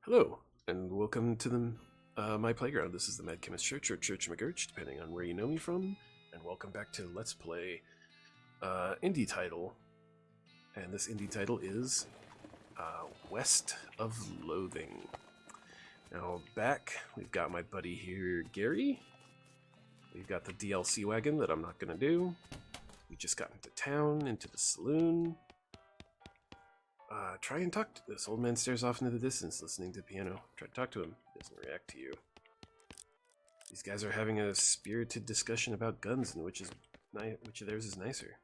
Hello, and welcome to my playground. This is the Mad Chemist Church, or Church McGurch, depending on where you know me from. And welcome back to Let's Play indie title. And this indie title is West of Loathing. Now back, we've got my buddy here, Gary. We've got the DLC wagon that I'm not going to do. We just got into town, into the saloon. Try and talk to this. Old man stares off into the distance, listening to the piano. Try to talk to him. He doesn't react to you. These guys are having a spirited discussion about guns and which of theirs is nicer.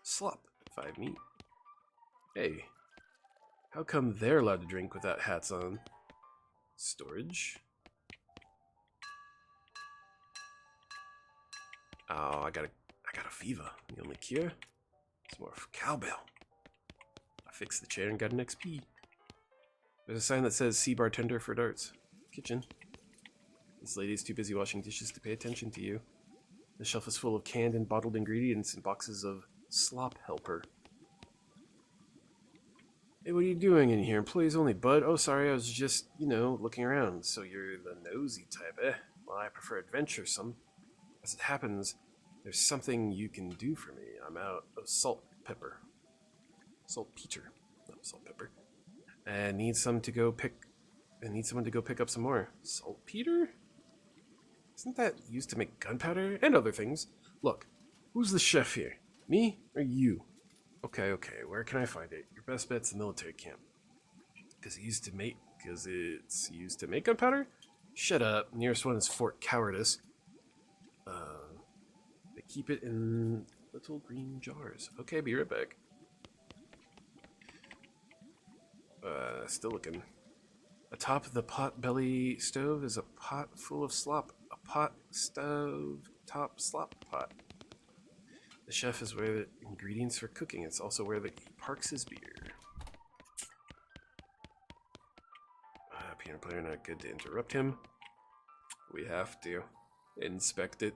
Slop, 5 meat. Hey, how come they're allowed to drink without hats on? Storage. Oh, I got a fever. The only cure is more cowbell. Fix the chair and got an XP. There's a sign that says "See bartender for darts." Kitchen. This lady's too busy washing dishes to pay attention to you. The shelf is full of canned and bottled ingredients and boxes of slop helper. Hey, what are you doing in here? Employees only, bud. Oh, sorry, I was just, looking around. So you're the nosy type, eh? Well, I prefer adventuresome. As it happens, there's something you can do for me. I'm out of saltpeter, not saltpeter. And need someone to go pick up some more. Saltpeter? Isn't that used to make gunpowder and other things? Look, who's the chef here? Me or you? Okay, where can I find it? Your best bet's the military camp. Because it's used to make gunpowder? Shut up. Nearest one is Fort Cowardice. They keep it in little green jars. Okay, be right back. Still looking. Atop the pot-belly stove is a pot full of slop. A pot stove top slop pot. The chef is where the ingredients for cooking. It's also where he parks his beer. Piano player, not good to interrupt him. We have to inspect it.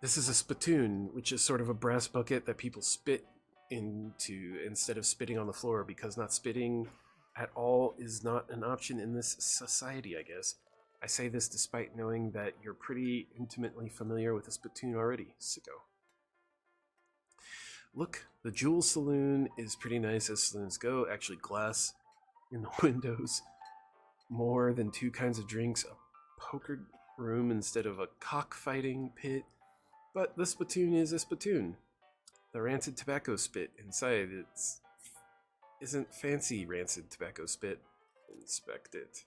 This is a spittoon, which is sort of a brass bucket that people spit into instead of spitting on the floor, because not spitting at all is not an option in this society, I guess. I say this despite knowing that you're pretty intimately familiar with a spittoon already, sicko. Look, the Jewel Saloon is pretty nice as saloons go. Actually, glass in the windows. More than 2 kinds of drinks. A poker room instead of a cockfighting pit. But the spittoon is a spittoon. The rancid tobacco spit inside isn't fancy rancid tobacco spit. Inspect it.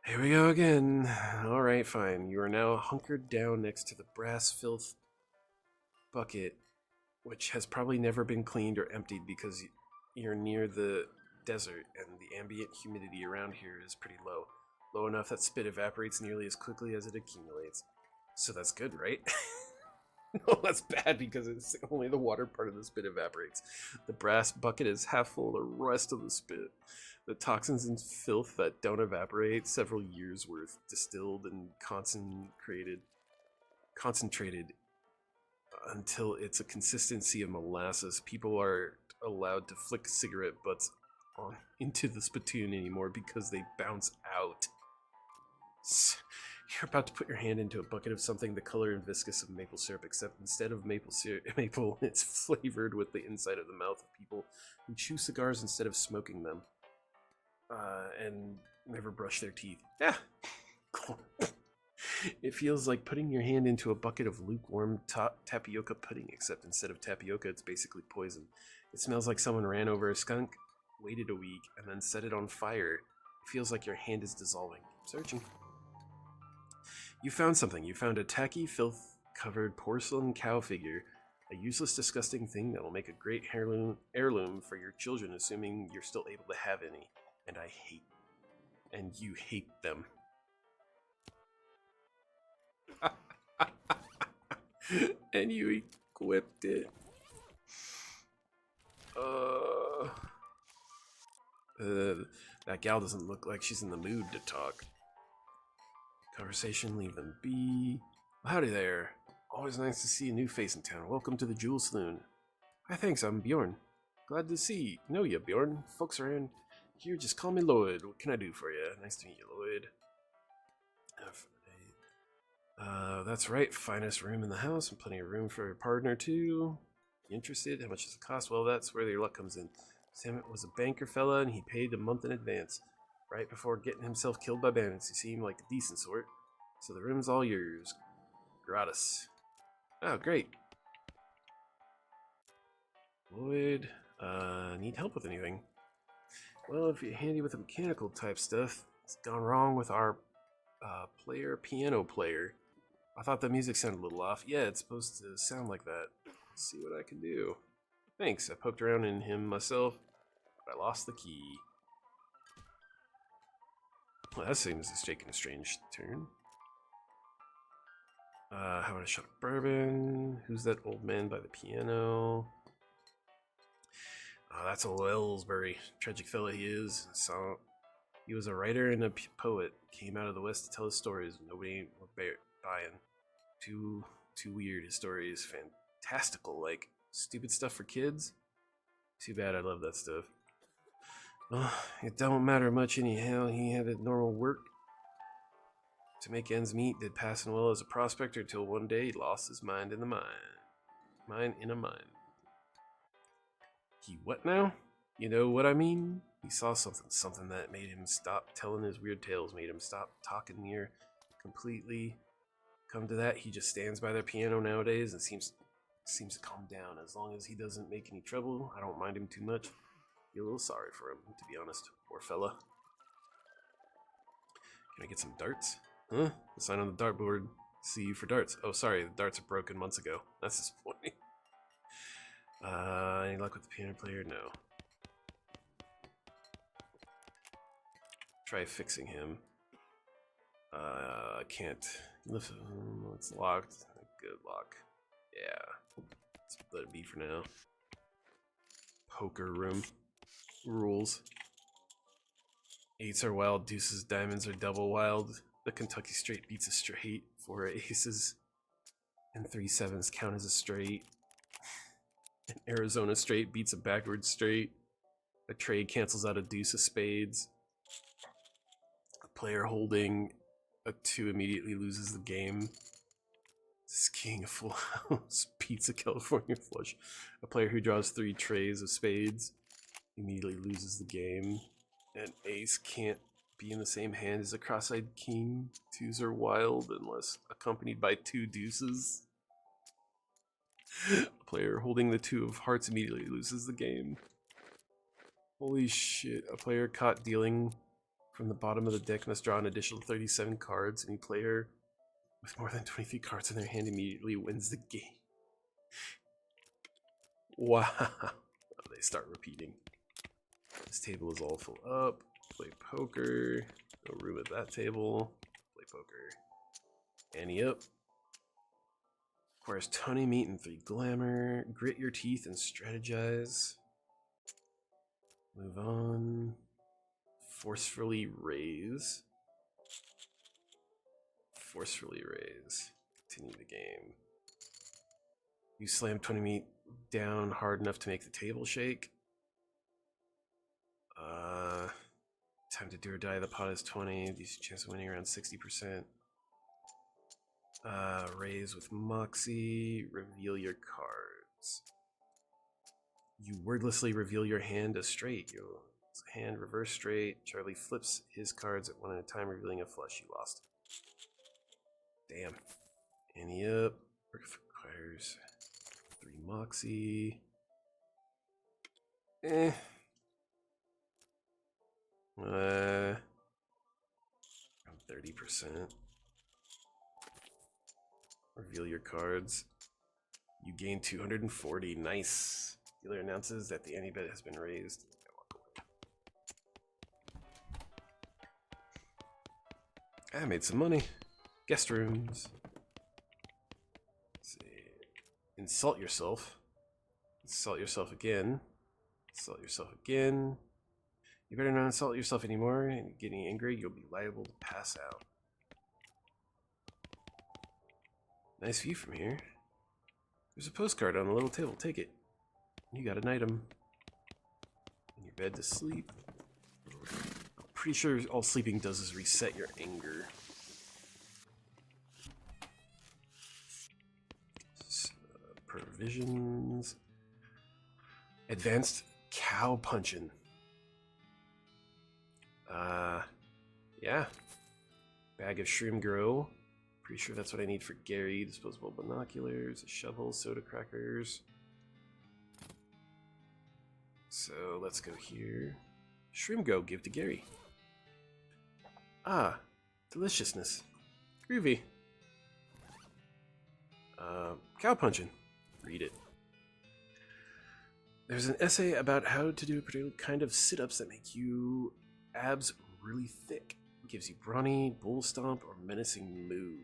Here we go again. Alright, fine. You are now hunkered down next to the brass filth bucket, which has probably never been cleaned or emptied because you're near the desert and the ambient humidity around here is pretty low. Low enough that spit evaporates nearly as quickly as it accumulates. So that's good, right? No, that's bad because it's only the water part of the spit evaporates. The brass bucket is half full of the rest of the spit. The toxins and filth that don't evaporate, several years worth, distilled and concentrated until it's a consistency of molasses. People are allowed to flick cigarette butts into the spittoon anymore because they bounce out. You're about to put your hand into a bucket of something the color and viscous of maple syrup, except instead of maple, it's flavored with the inside of the mouth of people who chew cigars instead of smoking them, and never brush their teeth. Yeah. It feels like putting your hand into a bucket of lukewarm tapioca pudding, except instead of tapioca, it's basically poison. It smells like someone ran over a skunk, waited a week, and then set it on fire. It feels like your hand is dissolving. Searching. You found something. You found a tacky, filth-covered porcelain cow figure. A useless, disgusting thing that will make a great heirloom for your children, assuming you're still able to have any. And you hate them. And you equipped it. That gal doesn't look like she's in the mood to talk. Conversation, leave them be. Well, howdy there. Always nice to see a new face in town. Welcome to the Jewel Saloon. Hi, thanks, I'm Bjorn. Glad to know you, Bjorn. Folks around here just call me Lloyd. What can I do for you? Nice to meet you, Lloyd. That's right. Finest room in the house and plenty of room for a partner, too. You interested? How much does it cost? Well, that's where your luck comes in. Sam was a banker fella, and he paid a month in advance. Right before getting himself killed by bandits. He seemed like a decent sort. So the room's all yours. Gratis. Oh, great. Lloyd, need help with anything? Well, if you're handy with the mechanical type stuff, it's gone wrong with our piano player. I thought the music sounded a little off. Yeah, it's supposed to sound like that. Let's see what I can do. Thanks, I poked around in him myself, but I lost the key. Well, that seems to have taken a strange turn. How about a shot of bourbon? Who's that old man by the piano? That's old Ellsbury. Tragic fella he is. So, he was a writer and a poet. Came out of the West to tell his stories. Nobody was buying. Too weird. His story is fantastical. Like, stupid stuff for kids. Too bad, I love that stuff. It don't matter much anyhow. He had a normal work to make ends meet, did passing well as a prospector till one day he lost his mind in the mine. Mine in a mine. He what now? You know what I mean? He saw something that made him stop telling his weird tales, made him stop talking near completely. Come to that, he just stands by their piano nowadays and seems to calm down. As long as he doesn't make any trouble, I don't mind him too much. Feel a little sorry for him, to be honest. Poor fella. Can I get some darts? Huh? The sign on the dartboard. See you for darts. Oh, sorry, the darts are broken months ago. That's disappointing. Any luck with the piano player? No. Try fixing him. I can't. It's locked. Good lock. Yeah. Let's let it be for now. Poker room. Rules. Eights are wild, deuces, diamonds are double wild. The Kentucky straight beats a straight. 4 aces and 3 sevens count as a straight. An Arizona straight beats a backwards straight. A trade cancels out a deuce of spades. A player holding a 2 immediately loses the game. Skiing a full house beats a California flush. A player who draws 3 trays of spades immediately loses the game. An ace can't be in the same hand as a cross-eyed king. 2s are wild unless accompanied by 2 deuces. A player holding the 2 of hearts immediately loses the game. Holy shit. A player caught dealing from the bottom of the deck must draw an additional 37 cards. Any player with more than 23 cards in their hand immediately wins the game. Wow. They start repeating. This table is all full up. Play poker. No room at that table. Play poker. Ante up. Requires 20 meat and 3 glamour. Grit your teeth and strategize. Move on. Forcefully raise. Forcefully raise. Continue the game. You slam 20 meat down hard enough to make the table shake. Time to do or die. The pot is 20. Decent chance of winning around 60%. Raise with Moxie. Reveal your cards. You wordlessly reveal your hand as straight. Your hand reverse straight. Charlie flips his cards at one at a time, revealing a flush. You lost. Damn. Ante up. Requires 3 Moxie. Around 30%. Reveal your cards. You gain 240. Nice. Dealer announces that the ante bet has been raised. I made some money. Guest rooms. Let's see. Insult yourself. Insult yourself again. Insult yourself again. You better not insult yourself anymore, and getting angry, you'll be liable to pass out. Nice view from here. There's a postcard on the little table. Take it. You got an item. bed to sleep. Pretty sure all sleeping does is reset your anger. Provisions. Advanced cow punching. Yeah. Bag of shroom grow. Pretty sure that's what I need for Gary. Disposable binoculars, a shovel, soda crackers. So let's go here. Shroom grow, give to Gary. Ah, deliciousness. Groovy. Cow punching. Read it. There's an essay about how to do a particular kind of sit-ups that make you abs really thick. It gives you brawny, bull stomp, or menacing moo.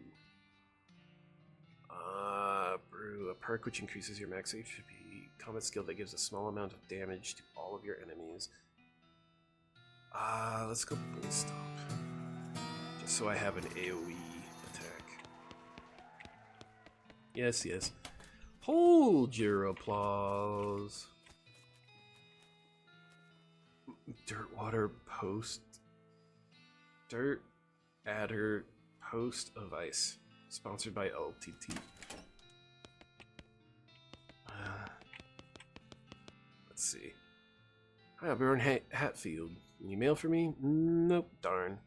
Brew, a perk which increases your max HP combat skill that gives a small amount of damage to all of your enemies. Let's go bull stomp. Just so I have an AoE attack. Yes, yes. Hold your applause. Dirtwater post. Dirt Adder Post of Ice. Sponsored by LTT. Let's see. Hi, I'll be in Hatfield. Any mail for me? Nope, darn.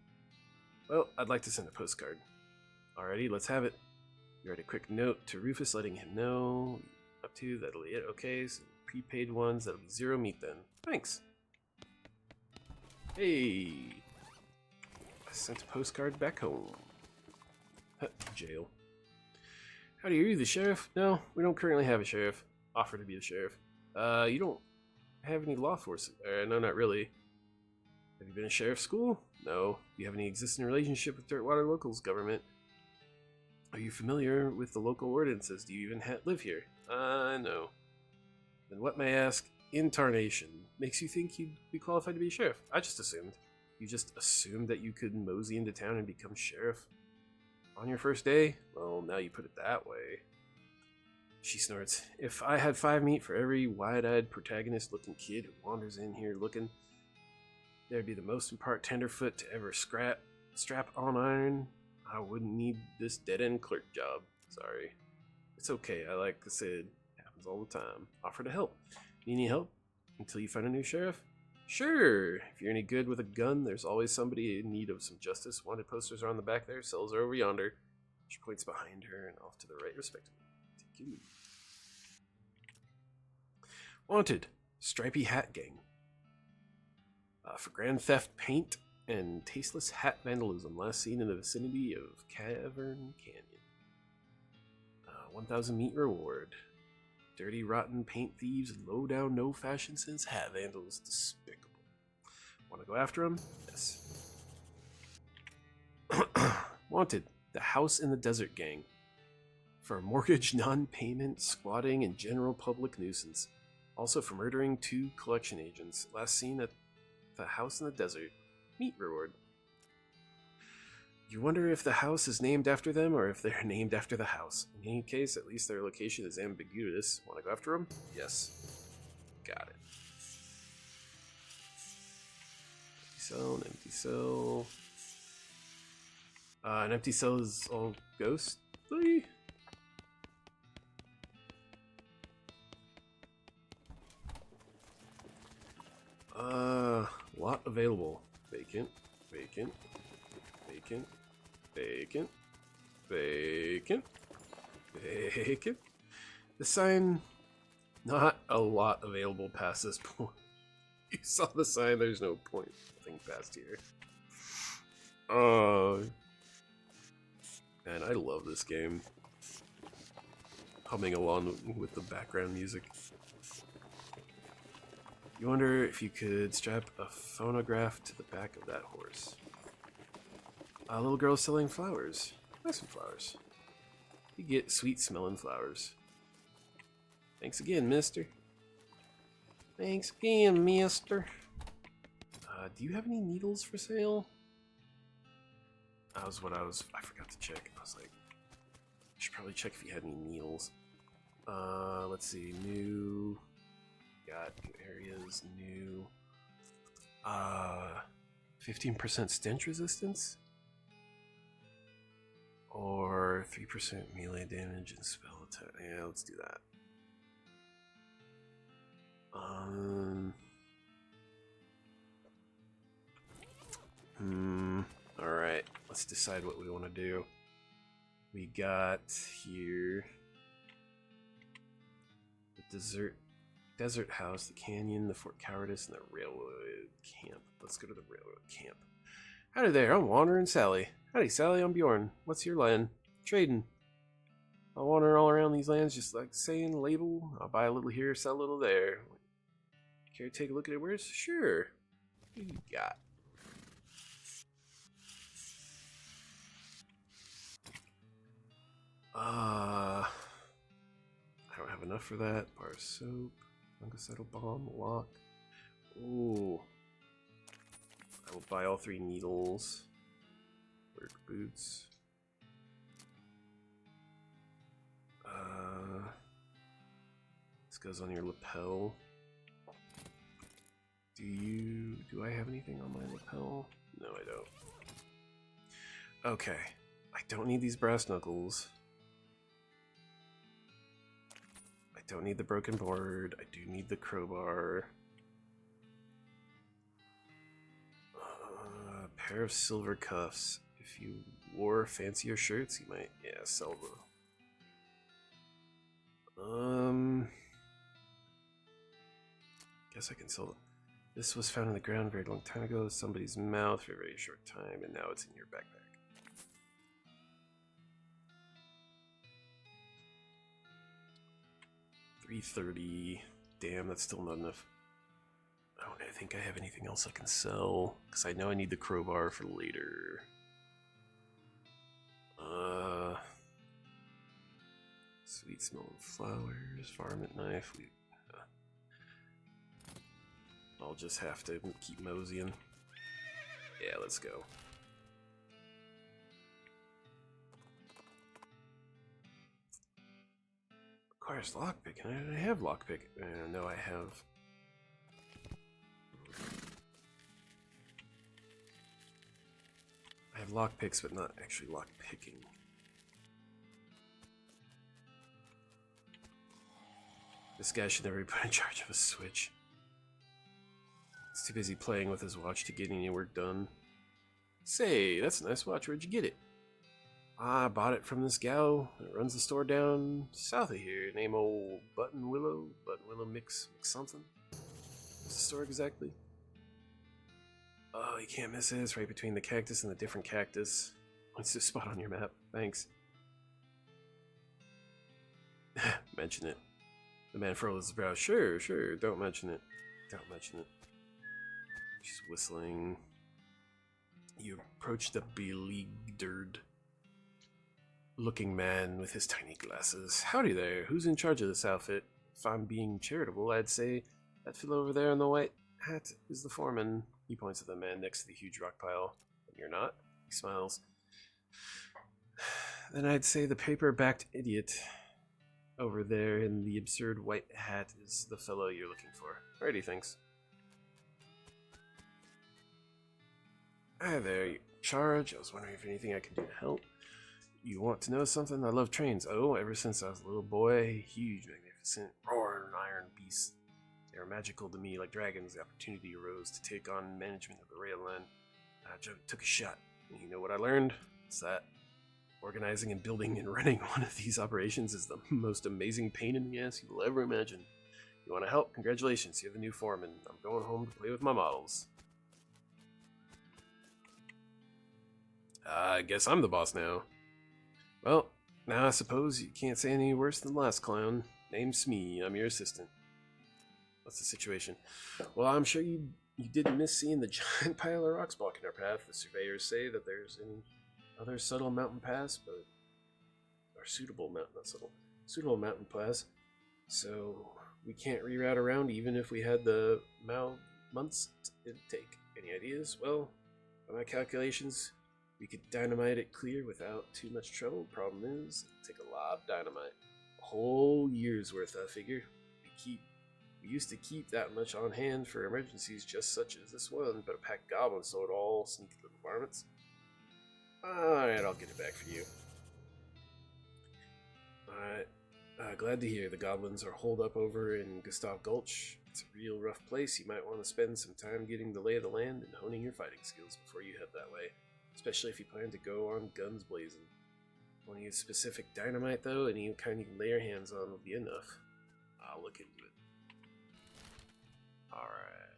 Well, I'd like to send a postcard. Alrighty, let's have it. You write a quick note to Rufus letting him know. Up to, that'll be it. Okay, so prepaid ones, that'll be 0 meat then. Thanks. Hey. I sent a postcard back home. Jail. Howdy, are you the sheriff? No, we don't currently have a sheriff. Offer to be the sheriff. You don't have any law enforcement? No, not really. Have you been in sheriff school? No. Do you have any existing relationship with Dirtwater Locals government? Are you familiar with the local ordinances? Do you even live here? No. Then what, may I ask, in tarnation, makes you think you'd be qualified to be a sheriff? I just assumed. You just assumed that you could mosey into town and become sheriff on your first day? Well, now you put it that way. She snorts. If I had 5 meat for every wide-eyed protagonist-looking kid who wanders in here looking, there'd be the most in-part tenderfoot to ever strap on iron. I wouldn't need this dead-end clerk job. Sorry. It's okay, like I said, happens all the time. Offer to help. Need any help? Until you find a new sheriff? Sure. If you're any good with a gun, there's always somebody in need of some justice. Wanted posters are on the back there. Cells are over yonder. She points behind her and off to the right, respectively. Thank you. Wanted. Stripy Hat Gang. For grand theft, paint, and tasteless hat vandalism. Last seen in the vicinity of Cavern Canyon. 1,000 meat reward. Dirty, rotten paint thieves and low-down, no-fashion sense hat vandals. Despicable. Want to go after them? Yes. Wanted. The House in the Desert Gang. For mortgage non-payment, squatting, and general public nuisance. Also for murdering 2 collection agents. Last seen at the House in the Desert. Meat reward. You wonder if the house is named after them or if they're named after the house. In any case, at least their location is ambiguous. Want to go after them? Yes. Got it. Empty cell, an empty cell. An empty cell is all ghostly? Lot available. Vacant, vacant, vacant, vacant, vacant, vacant. The sign, not a lot available past this point. You saw the sign, there's no point. Nothing past here. Man, I love this game. Humming along with the background music. You wonder if you could strap a phonograph to the back of that horse. A little girl selling flowers. Buy some flowers. You get sweet-smelling flowers. Thanks again, mister. Thanks again, mister. Do you have any needles for sale? That was what I forgot to check. I was like, I should probably check if you had any needles. Let's see, new... Got new areas, new 15% stench resistance? Or 3% melee damage and spell attack. Yeah, let's do that. Alright, let's decide what we want to do. We got here the desert house, the canyon, the Fort Cowardice, and the railroad camp. Let's go to the railroad camp. Howdy there, I'm Wandering Sally. Howdy Sally, I'm Bjorn. What's your land? Trading. I'll wander all around these lands just like saying label. I'll buy a little here, sell a little there. Care to take a look at it? Where's? Sure. What do you got? I don't have enough for that. Bar of soap, fungicidal bomb, lock. Ooh. I will buy all 3 needles. Work boots. This goes on your lapel. Do I have anything on my lapel? No, I don't. Okay. I don't need these brass knuckles. I don't need the broken board. I do need the crowbar. A pair of silver cuffs. If you wore fancier shirts, you might, yeah, sell them. Guess I can sell them. This was found in the ground a very long time ago. Somebody's mouth for a very short time, and now it's in your backpack. $330. Damn, that's still not enough. I don't think I have anything else I can sell, because I know I need the crowbar for later. Sweet smelling flowers, varmint knife. I'll just have to keep moseying. Yeah, let's go. Requires lockpick, and I have lockpick. No, I have. I have lockpicks, but not actually lockpicking. This guy should never be put in charge of a switch. He's too busy playing with his watch to get any work done. Say, that's a nice watch. Where'd you get it? I bought it from this gal that runs the store down south of here. Name old Button Willow mix something. What's the store exactly? Oh, you can't miss it. It's right between the cactus and the different cactus. What's the spot on your map? Thanks. Mention it. The man furrows his brow. Sure, don't mention it. Don't mention it. She's whistling. You approach the beleaguered looking man with his tiny glasses. Howdy there. Who's in charge of this outfit? If I'm being charitable, I'd say that fellow over there in the white hat is the foreman. He points at the man next to the huge rock pile. You're not? He smiles. Then I'd say the paper-backed idiot over there in the absurd white hat is the fellow you're looking for. Alrighty, thanks. Hi there, you charge. I was wondering if anything I can do to help. You want to know something? I love trains. Oh, ever since I was a little boy, huge, magnificent, roaring iron beasts. They were magical to me, like dragons. The opportunity arose to take on management of the rail line. I took a shot. And you know what I learned? It's that organizing and building and running one of these operations is the most amazing pain in the ass you'll ever imagine. You want to help? Congratulations, you're the new foreman. I'm going home to play with my models. I guess I'm the boss now. Well, now I suppose you can't say any worse than the last clown. Name's Smee, I'm your assistant. What's the situation? Well, I'm sure you didn't miss seeing the giant pile of rocks blocking our path. The surveyors say that there's another subtle mountain pass, or suitable mountain pass. So we can't reroute around even if we had the months it'd take. Any ideas? Well, by my calculations, we could dynamite it clear without too much trouble. Problem is, it'll take a lot of dynamite. A whole year's worth, I figure. We used to keep that much on hand for emergencies just such as this one, but a packed goblins so it all sneaked into the varmints. Alright, I'll get it back for you. Alright. Glad to hear the goblins are holed up over in Gustav Gulch. It's a real rough place. You might want to spend some time getting the lay of the land and honing your fighting skills before you head that way. Especially if you plan to go on guns blazing. Want to use specific dynamite though, any kind you can lay your hands on will be enough. I'll look into it. Alright.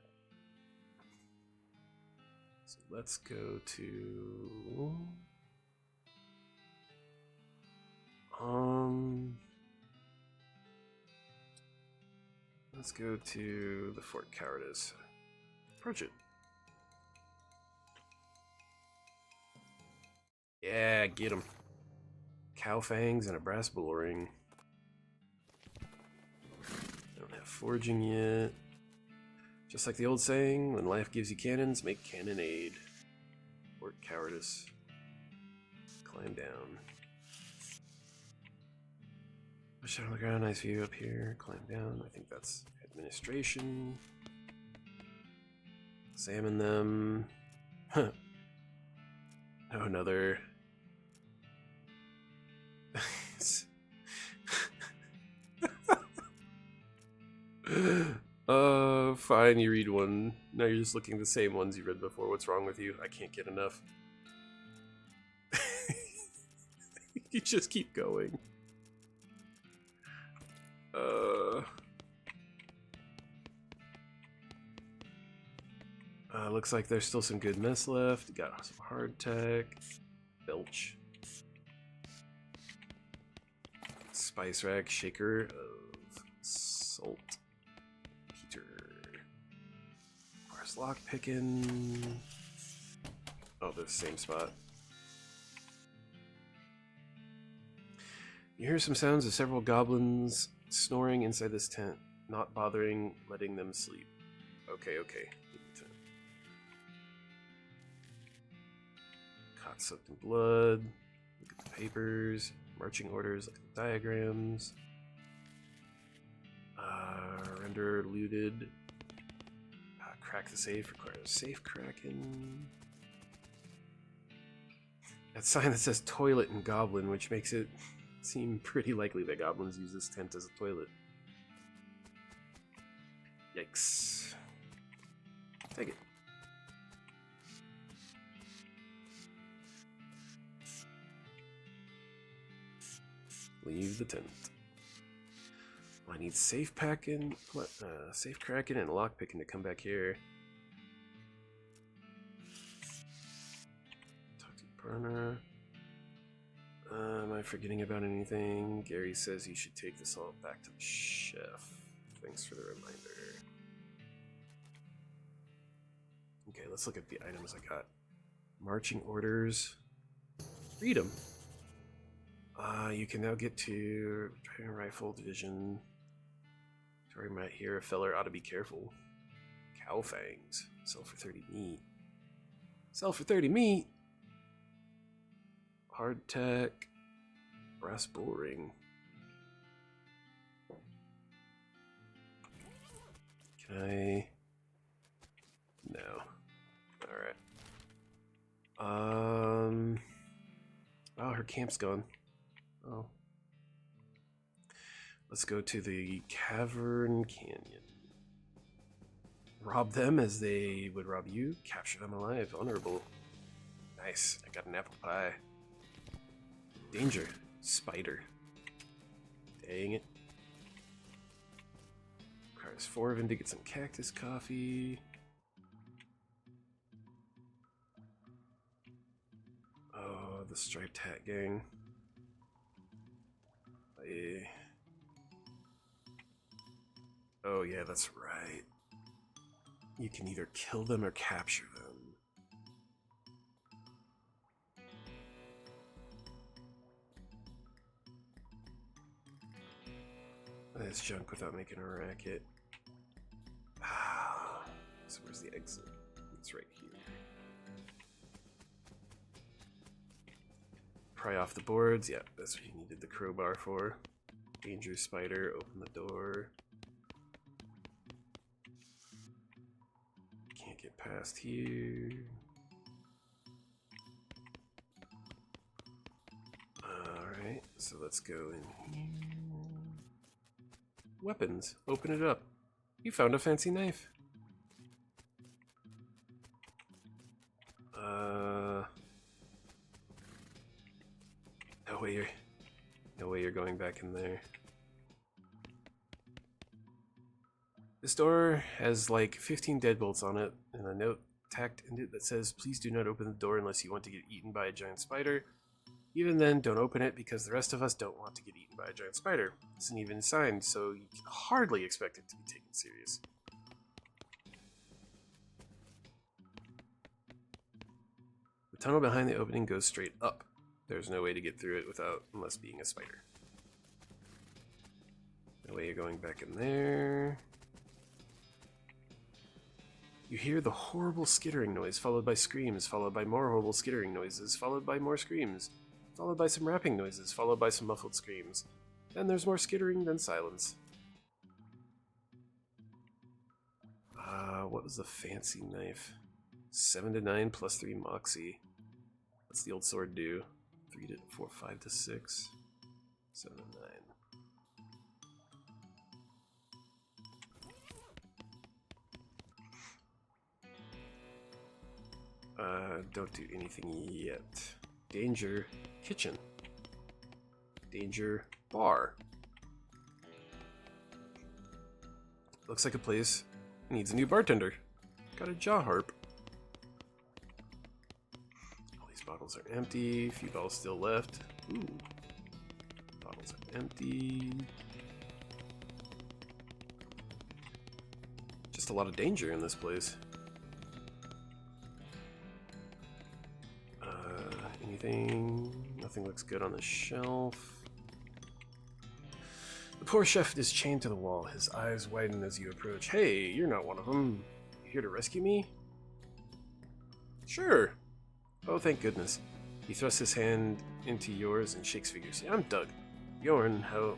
So let's go to... Let's go to the Fort Cowardice. Approach it. Yeah, get him. Cow fangs and a brass bull ring. Don't have forging yet. Just like the old saying, when life gives you cannons, make cannonade. Fort Cowardice. Climb down. Push down on the ground, nice view up here. Climb down, I think that's administration. Examine them. Huh. Oh, another. Fine, you read one. Now you're just looking at the same ones you read before. What's wrong with you? I can't get enough. You just keep going. Looks like there's still some good mess left. Got some hardtack. Belch. Spice rack, shaker of salt. Peter. Where's lock picking? Oh, they're the same spot. You hear some sounds of several goblins snoring inside this tent, not bothering letting them sleep. Okay. Cot soaked in blood. Look at the papers. Marching orders. Look at the diagrams. Render looted. Crack the safe. Requires safe cracking. That sign that says toilet in Goblin, which makes it seem pretty likely that goblins use this tent as a toilet. Yikes. Take it. Leave the tent. Well, I need safe packing, safe cracking and lock picking to come back here. Talk to Burner. Am I forgetting about anything? Gary says you should take this all back to the chef. Thanks for the reminder. Okay, let's look at the items I got. Marching orders. Read them. You can now get to Dragon Rifle Division. Tori might hear a feller ought to be careful. Cow fangs. Sell for 30 meat. Sell for 30 meat? Hardtack. Brass bull ring. Can I? No. Alright. Oh, her camp's gone. Oh. Let's go to the Cavern Canyon. Rob them as they would rob you. Capture them alive. Honorable. Nice. I got an apple pie. Danger. Spider. Dang it. Requires 4 of them to get some cactus coffee. Oh, the striped hat gang. Oh yeah, that's right. You can either kill them or capture them. That's junk without making a racket. Ah, so where's the exit? It's right here. Pry off the boards. Yeah, that's what you needed the crowbar for. Dangerous spider. Open the door. Can't get past here. Alright, so let's go in here. Weapons. Open it up. You found a fancy knife. No way you're going back in there. This door has like 15 deadbolts on it and a note tacked in it that says, please do not open the door unless you want to get eaten by a giant spider. Even then, don't open it because the rest of us don't want to get eaten by a giant spider. It's an even sign, so you can hardly expect it to be taken serious. The tunnel behind the opening goes straight up. There's no way to get through it unless being a spider. No way you're going back in there. You hear the horrible skittering noise, followed by screams, followed by more horrible skittering noises, followed by more screams, followed by some rapping noises, followed by some muffled screams. Then there's more skittering, then silence. What was the fancy knife? 7 to 9 plus 3 moxie. What's the old sword do? 3 to 4, 5 to 6. 7 to 9. Don't do anything yet. Danger kitchen. Danger bar. Looks like a place needs a new bartender. Got a jaw harp. All these bottles are empty. A few bottles still left. Ooh. Bottles are empty. Just a lot of danger in this place. Anything? Nothing looks good on the shelf. The poor chef is chained to the wall. His eyes widen as you approach. Hey, you're not one of them. You here to rescue me? Sure. Oh, thank goodness. He thrusts his hand into yours and shakes vigorously. I'm Doug. Bjorn, how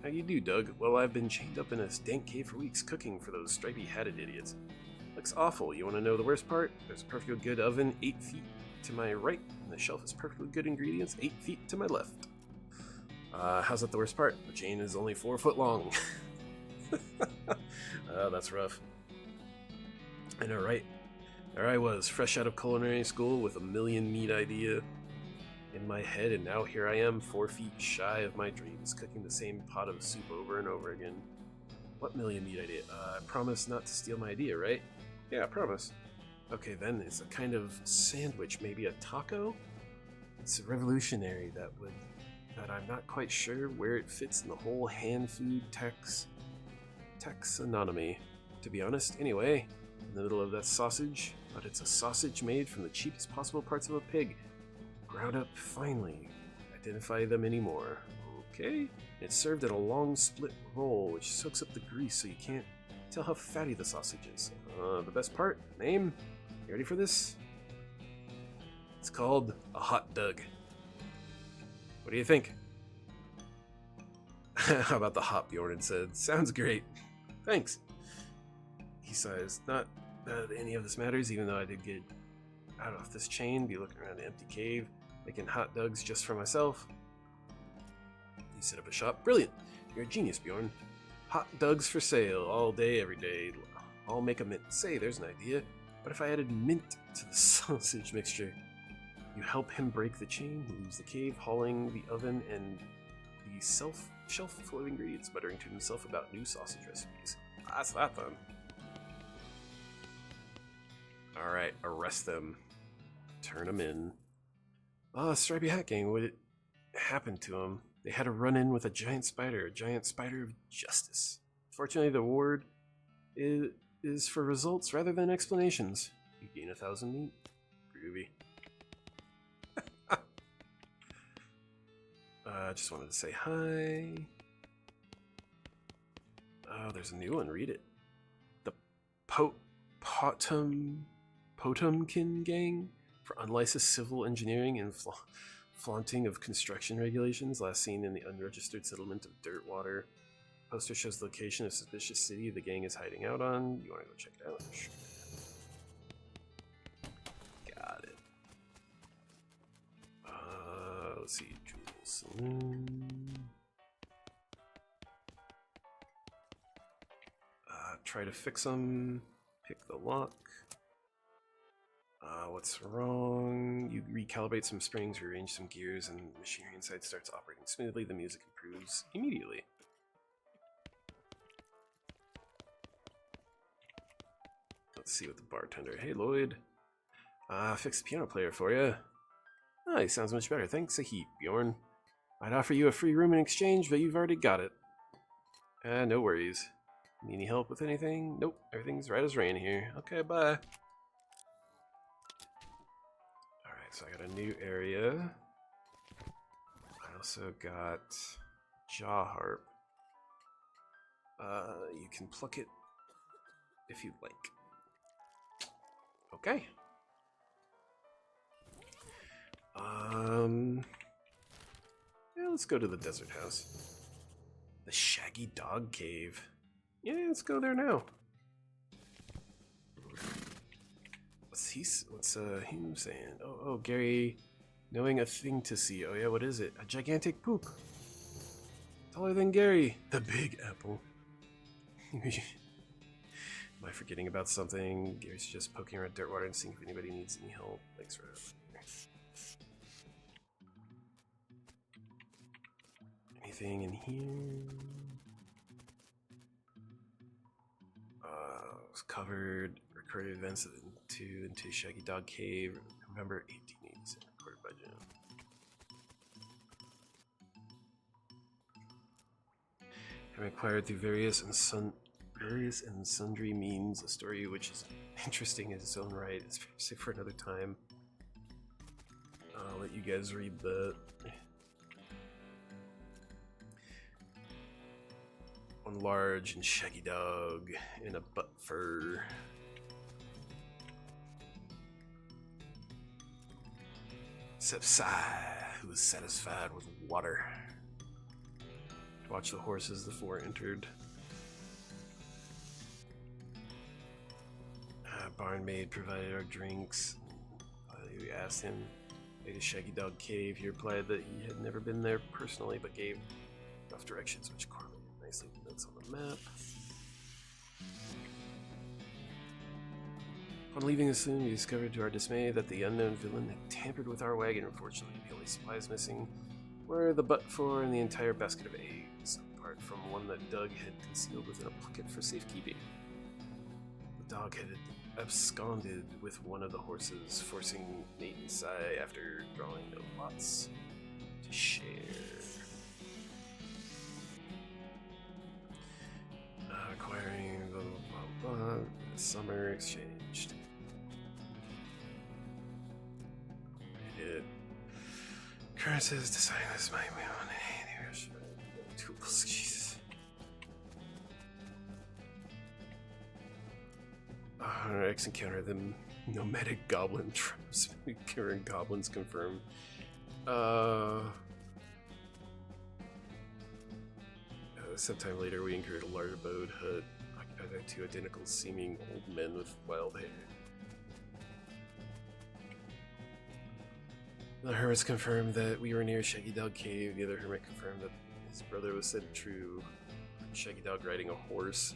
you do, Doug? Well, I've been chained up in a dank cave for weeks cooking for those stripy-hatted idiots. Looks awful. You want to know the worst part? There's a perfectly good oven 8 feet to my right, and the shelf is perfectly good ingredients 8 feet to my left. How's that the worst part? The chain is only 4 foot long. That's rough. I know, right? There I was, fresh out of culinary school with a million meat idea in my head, and now here I am, 4 feet shy of my dreams, cooking the same pot of soup over and over again. What million meat idea? I promise not to steal my idea, right? Yeah, I promise. Okay, then it's a kind of sandwich, maybe a taco? It's revolutionary that I'm not quite sure where it fits in the whole hand food taxonomy, to be honest. Anyway, in the middle of that sausage, but it's a sausage made from the cheapest possible parts of a pig, ground up finely. Identify them anymore. Okay? It's served in a long split roll, which soaks up the grease so you can't tell how fatty the sausage is. The best part? Name? You ready for this? It's called a hot Doug. What do you think? How about the hop, Bjorn said. Sounds great. Thanks. He sighs. Not that any of this matters, even though I did get out off this chain, be looking around the empty cave, making hot Dougs just for myself. You set up a shop. Brilliant. You're a genius, Bjorn. Hot Dougs for sale, all day, every day. I'll make a mint. Say, there's an idea. What if I added mint to the sausage mixture? You help him break the chain, he leaves the cave, hauling the oven and the shelf full of ingredients, muttering to himself about new sausage recipes. That's that then. Alright, arrest them. Turn them in. Stripy Hat Gang, what happened to them? They had a run-in with a giant spider of justice. Fortunately, the reward is for results rather than explanations. You gain 1,000 meat. Groovy. Just wanted to say hi. Oh, there's a new one. Read it. The Potemkin Gang for unlicensed civil engineering and flaunting of construction regulations, last seen in the unregistered settlement of Dirtwater. Poster shows the location of suspicious city the gang is hiding out on. You want to go check it out? Sure. Let's see, Jewel Saloon. Try to fix them. Pick the lock. What's wrong? You recalibrate some springs, rearrange some gears, and the machinery inside starts operating smoothly. The music improves immediately. Let's see what the bartender. Hey, Lloyd. Fix the piano player for you. Oh, he sounds much better. Thanks a heap, Bjorn. I'd offer you a free room in exchange, but you've already got it. No worries. Need any help with anything? Nope, everything's right as rain here. Okay, bye. Alright, so I got a new area. I also got Jaw Harp. You can pluck it if you'd like. Okay. Yeah, let's go to the desert house. The Shaggy Dog Cave. Yeah, let's go there now. What's him saying? Oh, Gary, knowing a thing to see. Oh yeah, what is it? A gigantic poop. Taller than Gary. The Big Apple. Am I forgetting about something? Gary's just poking around Dirtwater and seeing if anybody needs any help. Thanks for anything in here? It was covered, recorded events into Shaggy Dog Cave, November 1887, recorded by Jim. Having acquired through various and sundry means a story which is interesting in its own right. It's safe for another time. I'll let you guys read that. One large and shaggy dog in a butt fur. Except Sai, who was satisfied with water. To watch the horses, the four entered. Barnmaid provided our drinks. We asked him, made a Shaggy Dog Cave. He replied that he had never been there personally, but gave rough directions which correlated nicely with notes on the map. Upon leaving the saloon, we discovered to our dismay that the unknown villain had tampered with our wagon. Unfortunately, the only supplies missing were the butt-for and the entire basket of eggs, apart from one that Doug had concealed within a pocket for safekeeping. The dog had absconded with one of the horses, forcing Nate and Sai, after drawing no lots, to share. Acquiring the summer exchanged. Currencies deciding this might be on tools. Jesus. Our ex encountered them nomadic goblin tribes. Current goblins confirmed. Sometime later, we incurred a large abode hut occupied by two identical-seeming old men with wild hair. The hermits confirmed that we were near Shaggy Dog Cave. The other hermit confirmed that his brother was said true. Shaggy Dog riding a horse.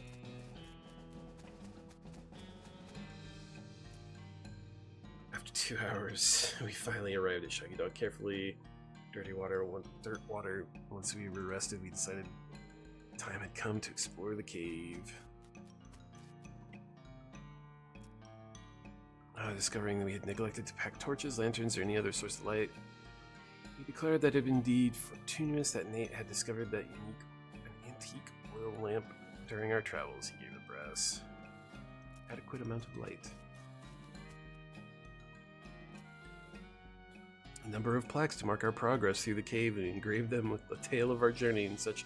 After 2 hours, we finally arrived at Shaggy Dog. Carefully, Dirtwater. Once we were rested, we decided time had come to explore the cave. Discovering that we had neglected to pack torches, lanterns, or any other source of light, we declared that it had indeed fortuitous that Nate had discovered that an antique oil lamp during our travels. He gave the brass adequate amount of light. A number of plaques to mark our progress through the cave, and engraved them with the tale of our journey, and such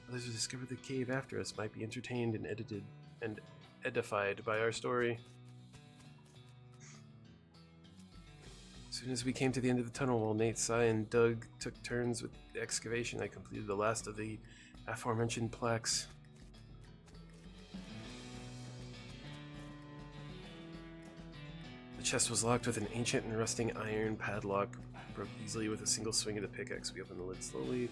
others who discovered the cave after us might be entertained and edified by our story. As soon as we came to the end of the tunnel, while Nate, Sai, and Doug took turns with the excavation, I completed the last of the aforementioned plaques. The chest was locked with an ancient and rusting iron padlock broke easily with a single swing of the pickaxe. We open the lid slowly.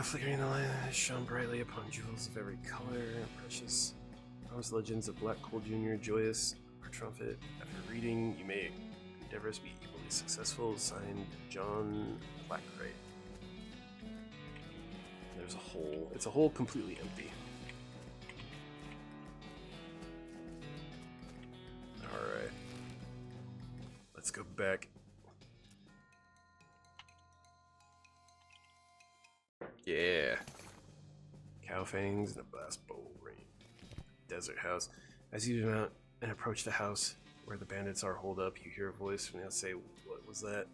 Flickering the light shone brightly upon jewels of every color and precious. Promised legends of Black Coal Jr. Joyous, our trumpet. After reading, you may endeavors be equally successful. Signed, John Blackright. There's a hole. It's a hole completely empty. Alright. Let's go back. Yeah. Cow fangs and a blast bowl ring. Desert house. As you mount and approach the house where the bandits are holed up, you hear a voice from the outside say, "What was that?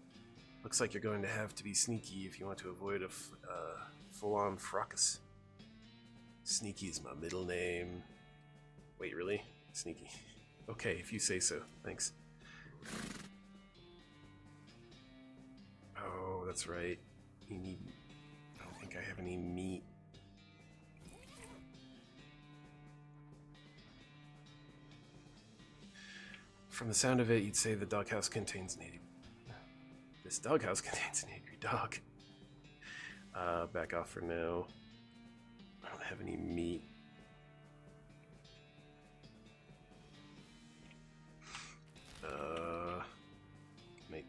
Looks like you're going to have to be sneaky if you want to avoid a full-on fracas." Sneaky is my middle name. Wait, really? Sneaky. Okay, if you say so. Thanks. Oh, that's right. You need... I don't think I have any meat. From the sound of it, you'd say the doghouse contains an angry... This doghouse contains an angry dog. Back off for now. I don't have any meat. Meat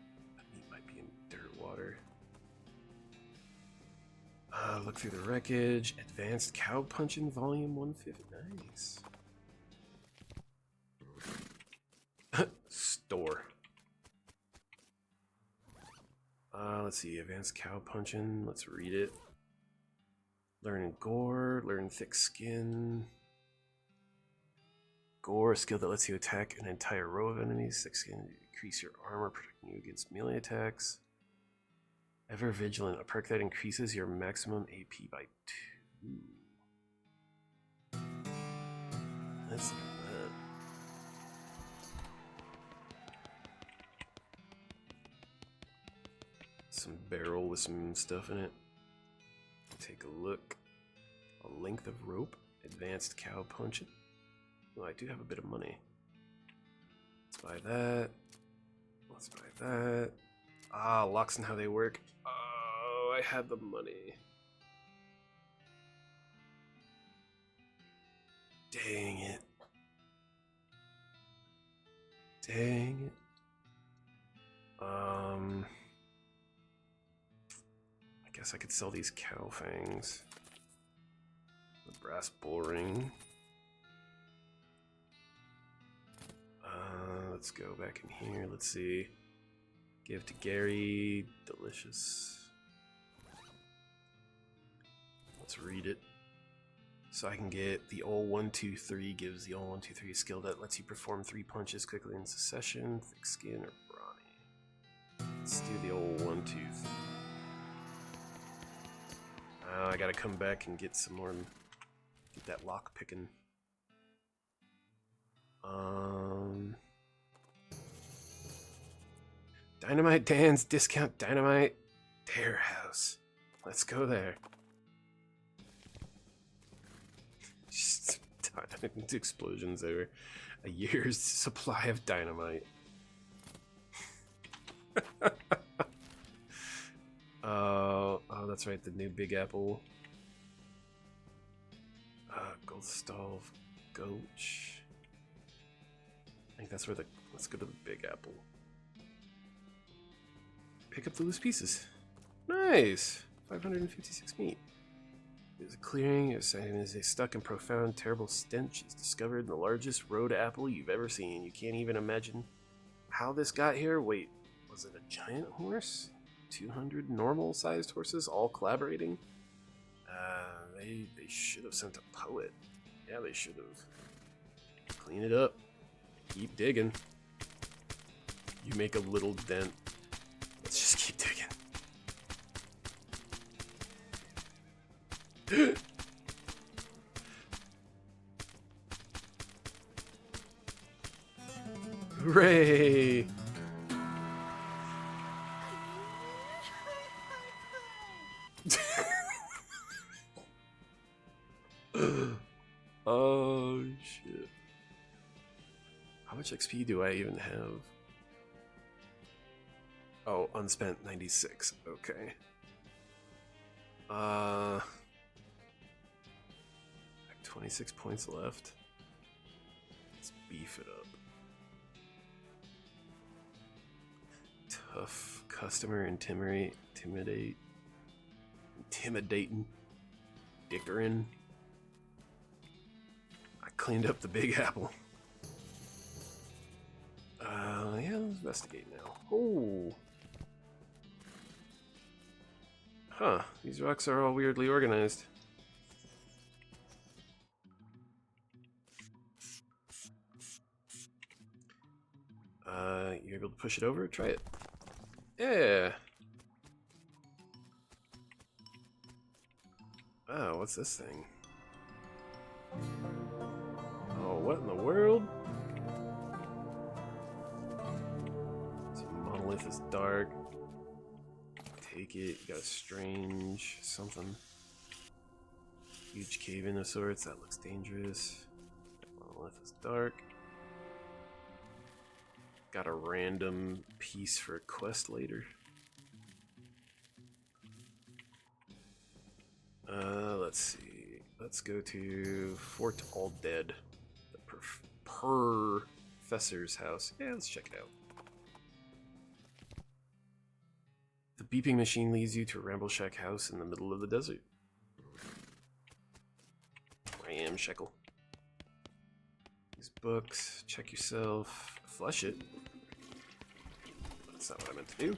might be in Dirtwater. Look through the wreckage. Advanced cow punching volume 150. Nice. Store. Let's see. Advanced cow punching. Let's read it. Learn gore. Learn thick skin. Gore, a skill that lets you attack an entire row of enemies. Thick skin, increase your armor, protecting you against melee attacks. Ever Vigilant, a perk that increases your maximum AP by 2. Let's do that. Some barrel with some stuff in it. Take a look. A length of rope. Advanced cow punching. Oh, I do have a bit of money. Let's buy that. Let's buy that. Ah, locks and how they work. Oh, I had the money. Dang it. Dang it. I guess I could sell these cow fangs. The brass bull ring. Let's go back in here. Let's see. Give to Gary. Delicious. Let's read it. So I can get the all 1-2-3. Gives the all 1-2-3 skill that lets you perform 3 punches quickly in succession. Thick skin or brawny. Let's do the old 1-2-3. I gotta come back and get some more. Get that lock picking. Dynamite Dan's discount dynamite dare house. Let's go there. Just explosions over a year's supply of dynamite. Oh, that's right, the new Big Apple. Goldstall Gulch. I think that's where the... Let's go to the Big Apple. Pick up the loose pieces. Nice! 556 meat. There's a clearing. As a stuck and profound, terrible stench is discovered in the largest road apple you've ever seen. You can't even imagine how this got here. Wait, was it a giant horse? 200 normal-sized horses all collaborating? They should have sent a poet. Yeah, they should have. Clean it up. Keep digging. You make a little dent. Let's just keep digging. Hooray! Oh shit. How much XP do I even have? Oh, unspent 96. Okay. 26 points left. Let's beef it up. Tough customer, intimidating, dickering. I cleaned up the Big Apple. Yeah, let's investigate now. Oh. Huh, these rocks are all weirdly organized. You're able to push it over? Try it. Yeah. Oh, what's this thing? Oh, what in the world? This monolith is dark. Take it. You got a strange something. Huge cave-in of sorts. That looks dangerous. Monolith is dark. Got a random piece for a quest later. Let's see. Let's go to Fort All Dead, the professor's house. Yeah, let's check it out. The beeping machine leads you to a ramble-shack house in the middle of the desert. Ram shekel. These books. Check yourself. Flush it. That's not what I meant to do.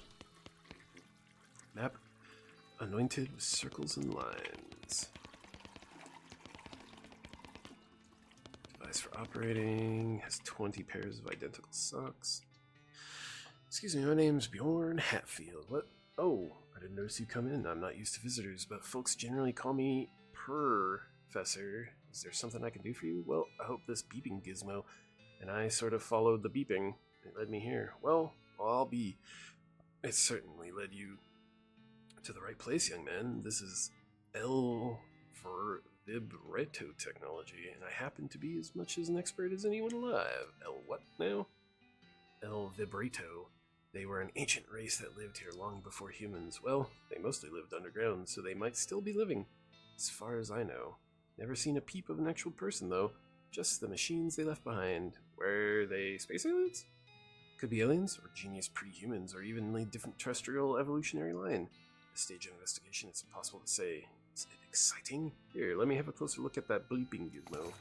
Map. Anointed with circles and lines. Device for operating. Has 20 pairs of identical socks. Excuse me, my name's Bjorn Hatfield. What? Oh, I didn't notice you come in. I'm not used to visitors, but folks generally call me Professor. Is there something I can do for you? Well, I hope this beeping gizmo. And I sort of followed the beeping. It led me here. Well, I'll be. It certainly led you to the right place, young man. This is Vibretto technology, and I happen to be as much as an expert as anyone alive. What now? Vibretto. They were an ancient race that lived here long before humans. Well, they mostly lived underground, so they might still be living, as far as I know. Never seen a peep of an actual person, though. Just the machines they left behind. Were they space aliens? Could be aliens, or genius pre-humans, or even a different terrestrial evolutionary line. This stage of investigation, it's impossible to say. Is it exciting? Here, let me have a closer look at that bleeping gizmo.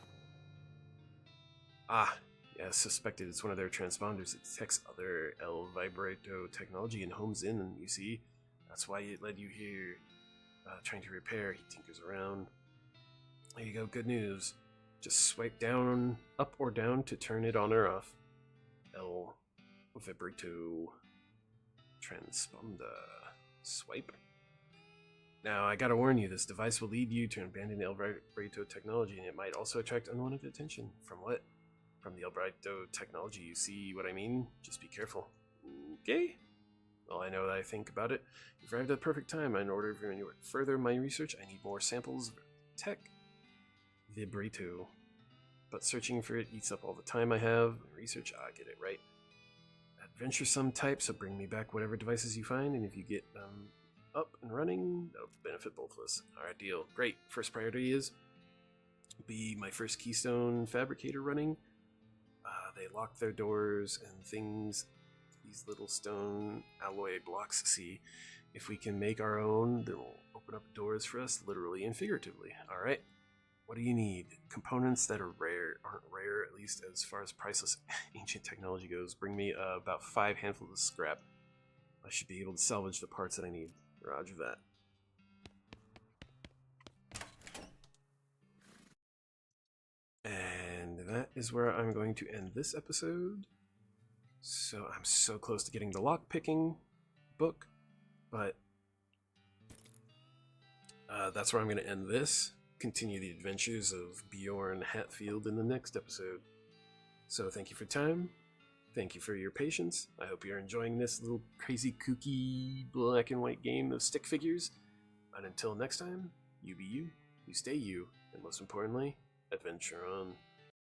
Ah, yeah, suspected it's one of their transponders. It detects other Vibretto technology and homes in, and you see, that's why it led you here. Trying to repair, he tinkers around. There you go, good news. Just swipe down, up or down to turn it on or off. Vibretto transponder. Swipe. Now, I gotta warn you, this device will lead you to abandon Vibretto technology, and it might also attract unwanted attention. From what? From the Vibretto technology, you see what I mean? Just be careful. Okay? Well, I know that I think about it. You've arrived at the perfect time. In order to further my research, I need more samples of tech. Vibretto. But searching for it eats up all the time I have. Research, get it right. Adventuresome type, so bring me back whatever devices you find, and if you get them up and running, that'll benefit both of us. Alright, deal. Great. First priority is be my first keystone fabricator running. They lock their doors and things, these little stone alloy blocks. See, if we can make our own, they'll open up doors for us, literally and figuratively. Alright. What do you need? Components that aren't rare, at least as far as priceless ancient technology goes. Bring me about 5 handfuls of scrap. I should be able to salvage the parts that I need. Roger that. And that is where I'm going to end this episode. So I'm so close to getting the lockpicking book, but that's where I'm going to end this. Continue the adventures of Bjorn Hatfield in the next episode. So thank you for time. Thank you for your patience. I hope you're enjoying this little crazy kooky black and white game of stick figures. And until next time, you be you, you stay you, and most importantly, adventure on.